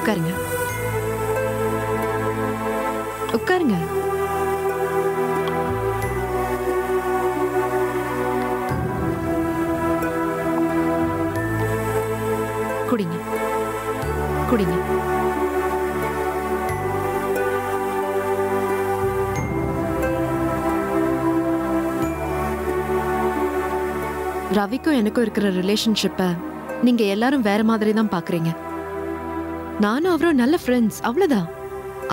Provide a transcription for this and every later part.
உட்காருங்க உட்காருங்க. குடிங்க குடிங்க. ரவிக்கும் எனக்கும் இருக்கிற ரிலேஷன்ஷிப்பை நீங்க எல்லாரும் வேற மாதிரி தான் பாக்குறீங்க. நானும் அவரும் நல்ல ஃப்ரெண்ட்ஸ், அவ்வளவுதான்.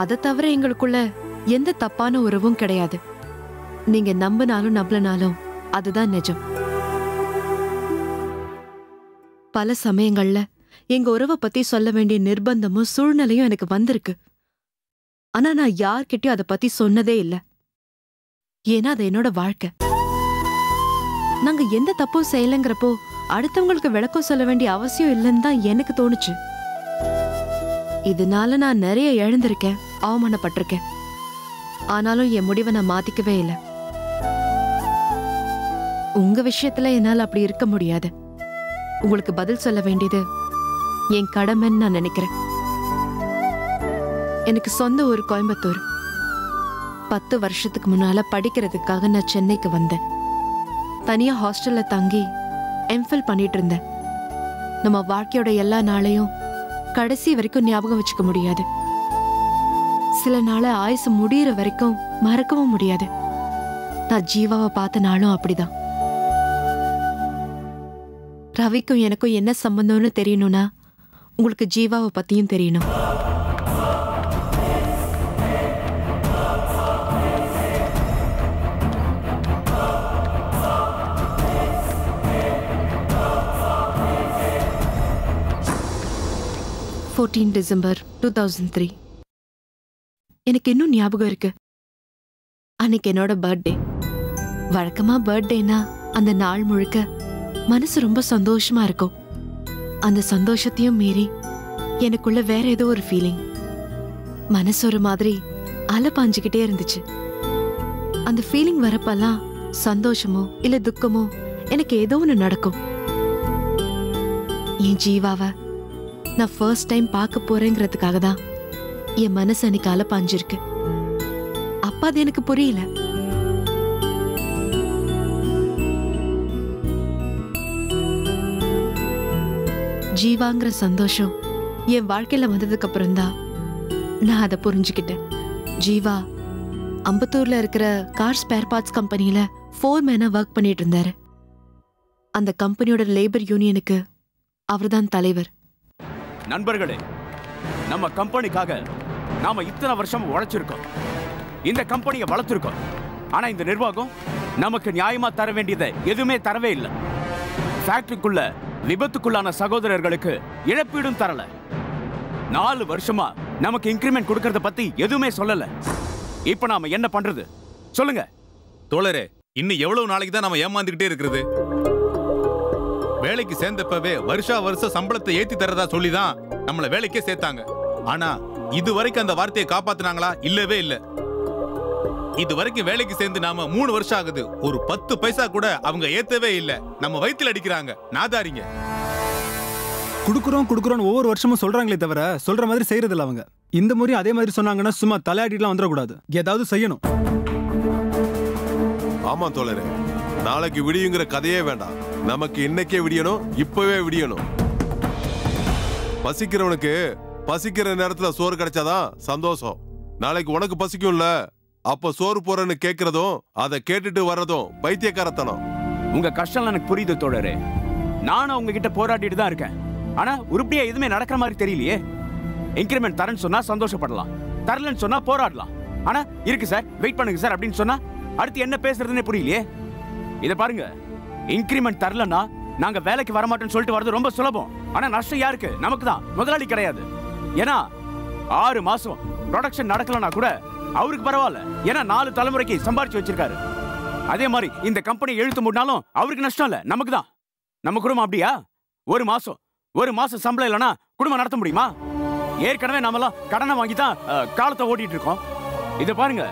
அதை தவிர எங்களுக்குள்ள எந்த தப்பான உறவும் கிடையாது. நீங்க நம்பினாலும் நம்பலனாலும் அதுதான் நிஜம். பல சமயங்கள்ல எங்க உறவை பத்தி சொல்ல வேண்டிய நிர்பந்தமும் சூழ்நிலையும் எனக்கு வந்திருக்கு. ஆனா நான் யார்கிட்டயும் அதை பத்தி சொன்னதே இல்லை. ஏன்னா அது என்னோட வாழ்க்கை. நாங்க எந்த தப்பும் செய்யலைங்கிறப்போ அடுத்தவங்களுக்கு விளக்கம் சொல்ல வேண்டிய அவசியம் இல்லைன்னு தான் எனக்கு தோணுச்சு. இதனால நான் நிறைய இழந்திருக்கேன், அவமானப்பட்டிருக்கேன். ஆனாலும் என் முடிவை நான் மாத்திக்கவே இல்லை. உங்க விஷயத்துல என்னால அப்படி இருக்க முடியாது. உங்களுக்கு பதில் சொல்ல வேண்டியது என் கடமைன்னு நான் நினைக்கிறேன். எனக்கு சொந்த ஊர் கோயம்புத்தூர். 10 வருஷத்துக்கு முன்னால படிக்கிறதுக்காக நான் சென்னைக்கு வந்தேன். தனியா ஹாஸ்டல்ல தங்கி எம்ஃபில் பண்ணிட்டு இருந்தேன். நம்ம வாழ்க்கையோட எல்லா நாளையும் கடைசி வரைக்கும் ஞாபகம் வச்சுக்க முடியாது. சில நாளை ஆயுசு முடியற வரைக்கும் மறக்கவும் முடியாது. நான் ஜீவாவை பார்த்த நாளும் அப்படிதான். ரவிக்கும் எனக்கும் என்ன சம்பந்தம்னு தெரியணும்னா உங்களுக்கு ஜீவாவை பத்தியும் தெரியணும். டிசம்பர் 2003. எனக்கு இன்னும் ஞாபகம் இருக்கு. அன்னைக்கு என்னோட பர்த்டே. வழக்கமா பர்த்டேனா அந்த நாள் முழுக்க மனசு ரொம்ப சந்தோஷமா இருக்கும். அந்த சந்தோஷத்தையும் மீறி எனக்குள்ள வேற ஏதோ ஒரு ஃபீலிங். மனசு ஒரு மாதிரி அலை பாஞ்சுக்கிட்டே இருந்துச்சு. அந்த ஃபீலிங் வரப்பெல்லாம் சந்தோஷமோ இல்ல துக்கமோ எனக்கு ஏதோ ஒன்று நடக்கும். என் ஜீவாவை நான் ஃபர்ஸ்ட் டைம் பார்க்க போறேங்கிறதுக்காக தான் என் மனசு அன்னைக்கு அலை பாஞ்சிருக்கு. அப்ப அது எனக்கு புரியல. ஜீவாங்கிற சந்தோஷம் என் வாழ்க்கையில வந்ததுக்கு அப்புறம் தான் நான் அதை புரிஞ்சுக்கிட்டேன். ஜீவா அம்பத்தூர்ல இருக்கிற கார் ஸ்பேர் பார்ட்ஸ் கம்பெனியில ஃபோர்மேனா ஒர்க் பண்ணிட்டு இருந்தாரு. அந்த கம்பெனியோட லேபர் யூனியனுக்கு அவர்தான் தலைவர். நண்பர்களே, நம்ம கம்பெனிக்காக நாம இத்தனை வருஷம் உழைச்சிருக்கோம். இந்த கம்பெனியை வளர்த்திருக்கோம். ஆனா இந்த நிர்வாகம் நமக்கு நியாயமா தர வேண்டியதை எதுவுமே தரவே இல்லை. ஃபேக்டரிக்குள்ள விபத்துக்குள்ளான சகோதரர்களுக்கு இழப்பீடும் தரல. 4 வருஷமா நமக்கு இன்கிரிமெண்ட் கொடுக்கறத பத்தி எதுவுமே சொல்லல. இப்ப நாம என்ன பண்றது சொல்லுங்க தோழரே. இன்னும் எவ்வளவு நாளைக்கு தான் நாம ஏமாந்துகிட்டே இருக்கிறது? வேலைக்கு சேர்ந்தப்பவே வருஷா வருஷம் சம்பளத்தை ஏத்தி தரதா சொல்லிதான் நம்மள வேலைக்கே சேர்த்தாங்க. ஆனா இது வரைக்கும் அந்த வார்த்தையை காப்பாத்தினாங்களா? இல்லவே இல்ல. இது வரைக்கும் வேலைக்கு சேர்ந்து நாம 3 வருஷம் ஆகுது. ஒரு 10 பைசா கூட அவங்க ஏத்தவே இல்ல. நம்ம வயித்துல அடிக்கிறாங்க. நாதாரிங்க. குடுக்குறோம் ஒவ்வொரு வருஷமும் சொல்றாங்களே தவிர சொல்ற மாதிரி செய்யறது இல்ல அவங்க. இந்த முறை அதே மாதிரி சொன்னாங்கன்னா சும்மா தலையாடிலாம் வந்துடக்கூடாது. ஏதாவது செய்யணும். ஆமா தோழரே, நாளைக்கு விடியுங்கிற கதையே வேண்டாம். நமக்கு இன்னைக்கே விடியணும், இப்பவே விடியணும். பசிக்கிறவனுக்கு பசிக்கிற நேரத்துல சோறு கிடைச்சாதான் சந்தோஷம். நாளைக்கு உனக்கு பசிக்கும்ல, அப்ப சோறு போறன்னு கேட்கறதும் அதை கேட்டுட்டு வர்றதும் பைத்தியக்காரத்தனம். உங்க கஷ்டம் எனக்கு புரியுது தோழரே. நானும் அவங்க கிட்ட போராடிட்டு தான் இருக்கேன். ஆனா உருப்படியா எதுவுமே நடக்கிற மாதிரி தெரியலையே. இன்கிரிமெண்ட் தரேன்னு சொன்னா சந்தோஷப்படலாம், தரலன்னு சொன்னா போராடலாம். ஆனா இருக்கு சார், வெயிட் பண்ணுங்க சார் அப்படின்னு சொன்னா அடுத்து என்ன பேசுறதுன்னே புரியலையே. இத பாருங்க, இன்கிரிமெண்ட் தரலன்னா நாங்க வேலைக்கு வரமாட்டோம்னு சொல்லிட்டு வரது ரொம்ப சுலபம். ஆனா நஷ்டம் யாருக்கு? நமக்கு தான், முதலாளி கிடையாது. ஏன்னா 6 மாசம் ப்ரொடக்ஷன் நடக்கலனா கூட அவருக்கு பரவாயில்ல. ஏன்னா 4 தலைமுறைக்கு சம்பாரிச்சு வச்சிருக்காரு. அதே மாதிரி இந்த கம்பெனி எழுத்து மூடினாலும் அவருக்கு நஷ்டம் இல்ல, நமக்கு தான். நம்ம குடும்பம் அப்படியா? ஒரு மாசம் சம்பளம் இல்லைன்னா குடும்பம் நடத்த முடியுமா? ஏற்கனவே நம்மலாம் கடனை வாங்கி தான் காலத்தை ஓட்டிட்டு இருக்கோம். இதை பாருங்க,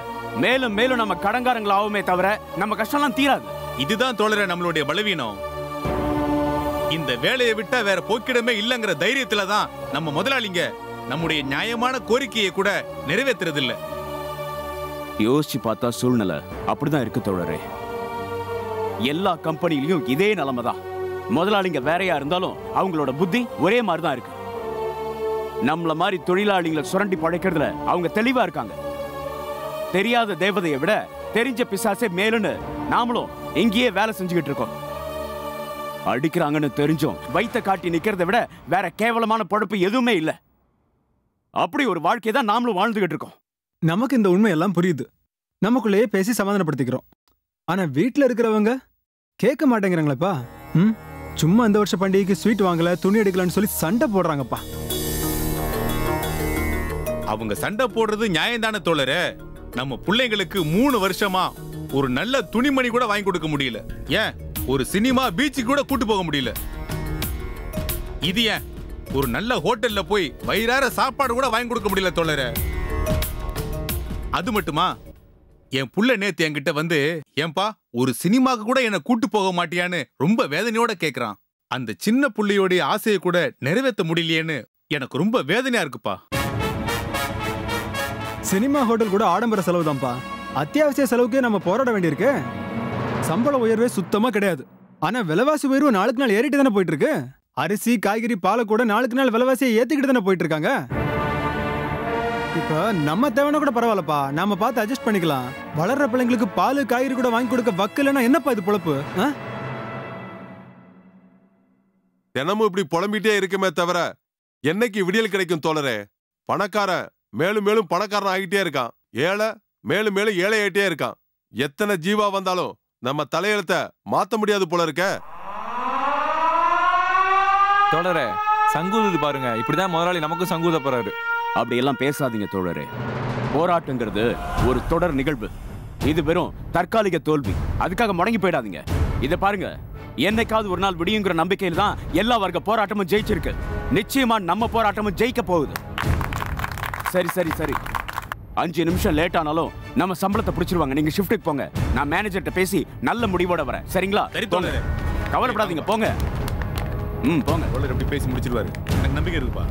மேலும் மேலும் நம்ம கடன்காரங்களாவுமே தவிர நம்ம கஷ்டம்லாம் தீராது. இதுதான் தோழரே நம்மளுடைய பலவீனம். இந்த வேலையை விட்டா வேற போக்கிடமே இல்லங்கிற தைரியத்துல தான் நம்ம முதலாளிங்க நம்முடைய நியாயமான கோரிக்கையை கூட நிறைவேற்றுறது இல்ல. யோசிச்சு பார்த்தா சூழ்நிலை அப்படிதான் இருக்கு தோழரே. எல்லா கம்பெனிலையும் இதே நிலைமை தான். முதலாளிங்க வேறையா இருந்தாலும் அவங்களோட புத்தி ஒரே மாதிரி தான் இருக்கு. நம்மள மாதிரி தொழிலாளிகளை சுரண்டி பழைக்கிறதுல அவங்க தெளிவா இருக்காங்க. தெரியாத தேவதையை விட தெரிஞ்ச பிசாசே மேலுன்னு நாமளும் இங்கேயே வேலை செஞ்சுக்கிட்டு இருக்கோம். அடிக்கிறாங்கன்னு தெரிஞ்சும் வைத்த காட்டி நிக்கிறத விட வேற கேவலமான பொழப்பு எதுவுமே இல்ல. அப்படி ஒரு வாழ்க்கை தான் நாமளும் வாழ்ந்துகிட்டு இருக்கோம். நமக்கு இந்த உண்மை எல்லாம் புரியுது. நமக்குள்ளேயே பேசி சமாதானப்படுத்திக்கிறோம். ஆனா வீட்டுல இருக்கிறவங்க கேட்க மாட்டேங்கிறாங்களேப்பா. சும்மா இந்த வருஷ பண்டிகைக்கு ஸ்வீட் வாங்கல, துணி எடுக்கலன்னு சொல்லி சண்டை போடுறாங்கப்பா. அவங்க சண்டை போடுறது நியாயம் தானே தோழரே. நம்ம பிள்ளைங்களுக்கு 3 வருஷமா ஒரு நல்ல துணிமணி கூட வாங்கி கொடுக்க முடியல. ஏன் ஒரு சினிமா பீச்சுக்கு கூட கூட்டு போக முடியல. இது ஏன் ஒரு நல்ல ஹோட்டல்ல போய் வயிறார சாப்பாடு கூட வாங்கி கொடுக்க முடியல தோழரே. அது மட்டுமா, என் புள்ள நேத்து என்கிட்ட வந்து, ஏன்பா ஒரு சினிமாக்கு கூட என்ன கூட்டு போக மாட்டியான்னு ரொம்ப வேதனையோட கேக்குறான். அந்த சின்ன புள்ளையோடைய ஆசையை கூட நிறைவேற்ற முடியலையேன்னு எனக்கு ரொம்ப வேதனையா இருக்குப்பா. சினிமா ஹோட்டல் கூட ஆடம்பர செலவு தான்ப்பா. அத்தியாவசிய செலவுக்கே நம்ம போராட வேண்டியிருக்கு. சம்பள உயர்வே சுத்தமா கிடையாது. ஆனா விலைவாசி உயர்வு நாளுக்கு நாள் ஏறிட்டு தானே போயிட்டு இருக்கு. அரிசி, காய்கறி, பாலை கூட நாளுக்கு நாள் விலைவாசியை ஏத்திக்கிட்டு தானே போயிட்டு இருக்காங்க. இப்ப நம்ம தேவைன்னா கூட பரவாயில்லப்பா, நாம பார்த்து அட்ஜஸ்ட் பண்ணிக்கலாம். வளர்ற பிள்ளைங்களுக்கு பால், காய்கறி கூட வாங்கி கொடுக்க வக்கலன்னா என்னப்பா இது பொழப்பு? தினமும் இப்படி புலம்பிட்டே இருக்குமே தவிர என்னைக்கு விடியல் கிடைக்கும் தோழரே? பணக்காரன் மேலும் மேலும் பணக்காரன் ஆகிட்டே இருக்கான். ஏழை மேலும் மேலும் ஏழை ஆகிட்டே இருக்கான். எத்தனை ஜீவா வந்தாலும் நம்ம தலையெழுத்த மாத்த முடியாது போல இருக்க. தோழரே, சங்கூது பாருங்க. இப்படிதான் முதலாளி நமக்கும் சங்கூத போறாரு. அப்படி எல்லாம் பேசாதீங்க தோழரே. போராட்டங்கிறது ஒரு தொடர் நிகழ்வு. இது வெறும் தற்காலிக தோல்வி. அதுக்காக முடங்கி போயிடாதீங்க. இதை பாருங்க, என்னைக்காவது ஒரு நாள் விடியுங்கிற நம்பிக்கையில் தான் எல்லா வர்க்க போராட்டமும் ஜெயிச்சிருக்கு. நிச்சயமா நம்ம போராட்டமும் ஜெயிக்க போகுது. சரி சரி சரி, 5 நிமிஷம் லேட் ஆனாலும் நம்ம சம்பளத்தை பிடிச்சிருவாங்க. நீங்க ஷிஃப்ட்டுக்கு போங்க. நான் மேனேஜர்கிட்ட பேசி நல்ல முடிவோட வரேன். சரிங்களா? சரி தோழரே, கவலைப்படாதீங்க, போங்க. போங்க. எப்படி பேசி முடிச்சிருவாரு, எனக்கு நம்பிக்கை இருக்குப்பா.